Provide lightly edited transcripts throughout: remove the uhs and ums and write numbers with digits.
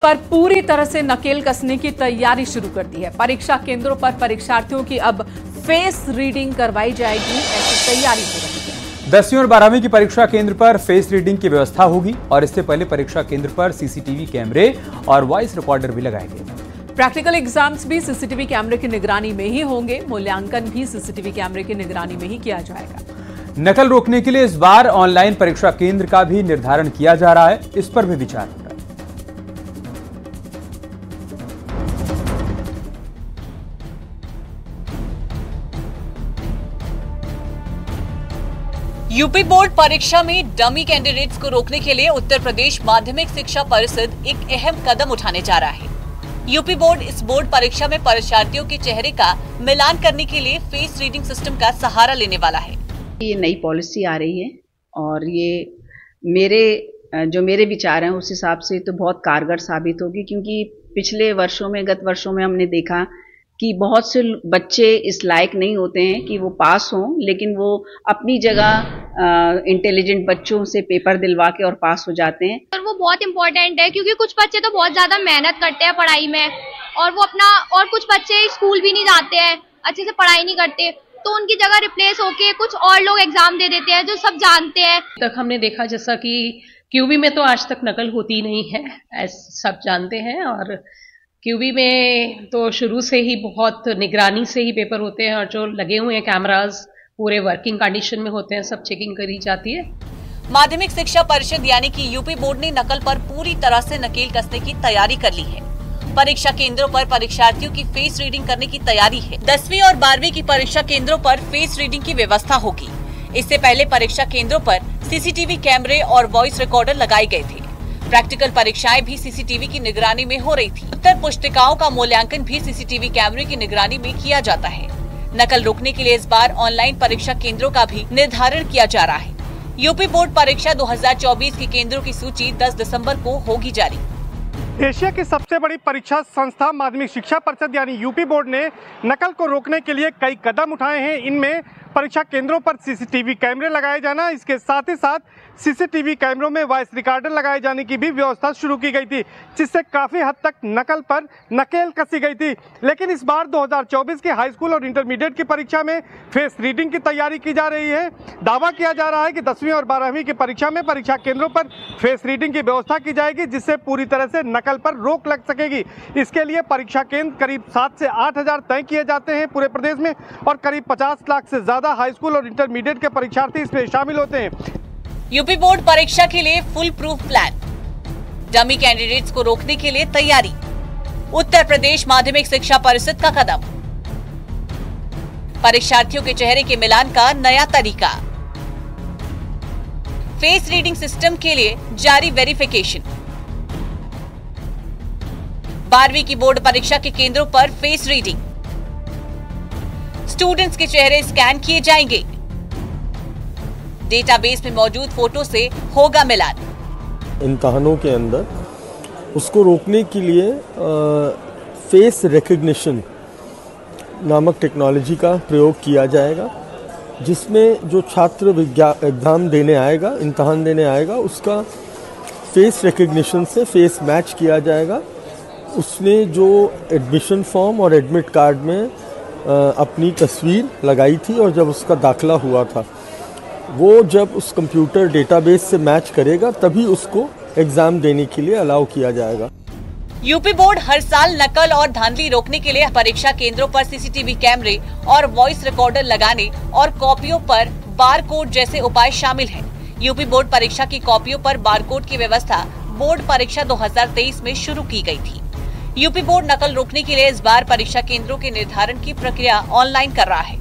पर पूरी तरह से नकेल कसने की तैयारी शुरू कर दी है। परीक्षा केंद्रों पर परीक्षार्थियों की अब फेस रीडिंग करवाई जाएगी, ऐसी तैयारी हो रही है। 10वीं और 12वीं की परीक्षा केंद्र पर फेस रीडिंग की व्यवस्था होगी और इससे पहले परीक्षा केंद्र पर सीसीटीवी कैमरे और वॉइस रिकॉर्डर भी लगाए गए। प्रैक्टिकल एग्जाम्स भी सीसीटीवी कैमरे की निगरानी में ही होंगे। मूल्यांकन भी सीसीटीवी कैमरे की निगरानी में ही किया जाएगा। नकल रोकने के लिए इस बार ऑनलाइन परीक्षा केंद्र का भी निर्धारण किया जा रहा है, इस पर भी विचार हो रहा है। यूपी बोर्ड परीक्षा में डमी कैंडिडेट्स को रोकने के लिए उत्तर प्रदेश माध्यमिक शिक्षा परिषद एक अहम कदम उठाने जा रहा है। यूपी बोर्ड इस बोर्ड परीक्षा में परीक्षार्थियों के चेहरे का मिलान करने के लिए फेस रीडिंग सिस्टम का सहारा लेने वाला है। ये नई पॉलिसी आ रही है और ये मेरे विचार हैं उस हिसाब से तो बहुत कारगर साबित होगी, क्योंकि पिछले गत वर्षों में हमने देखा कि बहुत से बच्चे इस लायक नहीं होते हैं कि वो पास हों, लेकिन वो अपनी जगह इंटेलिजेंट बच्चों से पेपर दिलवा के और पास हो जाते हैं। और वो बहुत इम्पोर्टेंट है, क्योंकि कुछ बच्चे तो बहुत ज्यादा मेहनत करते हैं पढ़ाई में और कुछ बच्चे स्कूल भी नहीं जाते हैं, अच्छे से पढ़ाई नहीं करते, तो उनकी जगह रिप्लेस होके कुछ और लोग एग्जाम दे देते हैं जो सब जानते हैं। तक हमने देखा जैसा कि क्यूबी में तो आज तक नकल होती नहीं है, ऐसा सब जानते हैं, और क्यूबी में तो शुरू से ही बहुत निगरानी से ही पेपर होते हैं और जो लगे हुए हैं कैमरास पूरे वर्किंग कंडीशन में होते हैं, सब चेकिंग करी जाती है। माध्यमिक शिक्षा परिषद यानी कि यूपी बोर्ड ने नकल पर पूरी तरह से नकेल कसने की तैयारी कर ली है। परीक्षा केंद्रों पर परीक्षार्थियों की फेस रीडिंग करने की तैयारी है। 10वीं और 12वीं की परीक्षा केंद्रों पर फेस रीडिंग की व्यवस्था होगी। इससे पहले परीक्षा केंद्रों पर सीसीटीवी कैमरे और वॉइस रिकॉर्डर लगाए गए थे। प्रैक्टिकल परीक्षाएं भी सीसीटीवी की निगरानी में हो रही थी। उत्तर पुस्तिकाओं का मूल्यांकन भी सीसीटीवी कैमरे की निगरानी में किया जाता है। नकल रोकने के लिए इस बार ऑनलाइन परीक्षा केंद्रों का भी निर्धारण किया जा रहा है। यूपी बोर्ड परीक्षा 2024 के केंद्रों की सूची 10 दिसंबर को होगी जारी। एशिया की सबसे बड़ी परीक्षा संस्था माध्यमिक शिक्षा परिषद यानी यूपी बोर्ड ने नकल को रोकने के लिए कई कदम उठाए हैं। इनमें परीक्षा केंद्रों पर सीसीटीवी कैमरे लगाए जाना, इसके साथ ही साथ सीसीटीवी कैमरों में वॉइस रिकॉर्डर लगाए जाने की भी व्यवस्था शुरू की गई थी, जिससे काफ़ी हद तक नकल पर नकेल कसी गई थी। लेकिन इस बार 2024 की हाई स्कूल और इंटरमीडिएट की परीक्षा में फेस रीडिंग की तैयारी की जा रही है। दावा किया जा रहा है कि 10वीं और 12वीं की परीक्षा में परीक्षा केंद्रों पर फेस रीडिंग की व्यवस्था की जाएगी, जिससे पूरी तरह से नकल पर रोक लग सकेगी। इसके लिए परीक्षा केंद्र करीब 7 से 8 हज़ार तय किए जाते हैं पूरे प्रदेश में, और करीब 50 लाख से ज़्यादा हाई स्कूल और इंटरमीडिएट के परीक्षार्थी इसमें शामिल होते हैं। यूपी बोर्ड परीक्षा के लिए full proof plan, dummy candidates को रोकने के लिए तैयारी। उत्तर प्रदेश माध्यमिक शिक्षा परिषद का कदम, परीक्षार्थियों के चेहरे के मिलान का नया तरीका, फेस रीडिंग सिस्टम के लिए जारी वेरिफिकेशन। 12वीं की बोर्ड परीक्षा के केंद्रों पर फेस रीडिंग, स्टूडेंट्स के चेहरे स्कैन किए जाएंगे, डेटाबेस में मौजूद फोटो से होगा मिलान। इम्तहानों के अंदर उसको रोकने के लिए फेस रिकग्निशन नामक टेक्नोलॉजी का प्रयोग किया जाएगा, जिसमें जो छात्र एग्जाम देने आएगा, इम्तहान देने आएगा, उसका फेस रिकग्निशन से फेस मैच किया जाएगा। उसने जो एडमिशन फॉर्म और एडमिट कार्ड में अपनी तस्वीर लगाई थी और जब उसका दाखिला हुआ था, वो जब उस कंप्यूटर डेटाबेस से मैच करेगा तभी उसको एग्जाम देने के लिए अलाउ किया जाएगा। यूपी बोर्ड हर साल नकल और धांधली रोकने के लिए परीक्षा केंद्रों पर सीसीटीवी कैमरे और वॉइस रिकॉर्डर लगाने और कॉपियों पर बारकोड जैसे उपाय शामिल हैं। यूपी बोर्ड परीक्षा की कॉपियों पर बारकोड की व्यवस्था बोर्ड परीक्षा 2023 में शुरू की गई थी। यूपी बोर्ड नकल रोकने के लिए इस बार परीक्षा केंद्रों के निर्धारण की प्रक्रिया ऑनलाइन कर रहा है।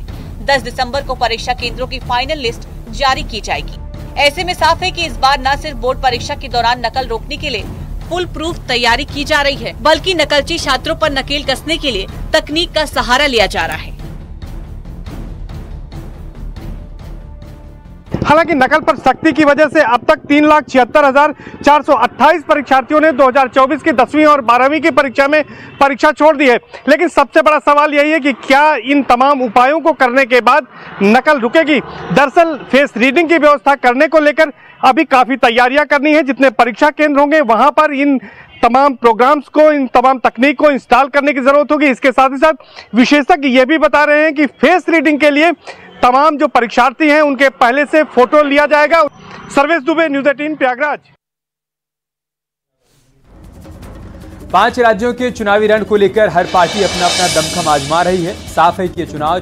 10 दिसंबर को परीक्षा केंद्रों की फाइनल लिस्ट जारी की जाएगी। ऐसे में साफ है कि इस बार न सिर्फ बोर्ड परीक्षा के दौरान नकल रोकने के लिए फुल प्रूफ तैयारी की जा रही है, बल्कि नकलची छात्रों पर नकेल कसने के लिए तकनीक का सहारा लिया जा रहा है। हालांकि नकल पर सख्ती की वजह से अब तक 3,76,428 परीक्षार्थियों ने 2024 की 10वीं और 12वीं की परीक्षा में परीक्षा छोड़ दी है। लेकिन सबसे बड़ा सवाल यही है कि क्या इन तमाम उपायों को करने के बाद नकल रुकेगी। दरअसल फेस रीडिंग की व्यवस्था करने को लेकर अभी काफ़ी तैयारियां करनी है। जितने परीक्षा केंद्र होंगे वहां पर इन तमाम प्रोग्राम्स को, इन तमाम तकनीक को इंस्टॉल करने की जरूरत होगी। इसके साथ ही साथ विशेषज्ञ ये भी बता रहे हैं कि फेस रीडिंग के लिए तमाम जो परीक्षार्थी हैं उनके पहले से फोटो लिया जाएगा। सर्वेश दुबे, न्यूज़ 18 प्रयागराज। 5 राज्यों के चुनावी रण को लेकर हर पार्टी अपना अपना दमखम आजमा रही है। साफ है कि ये चुनाव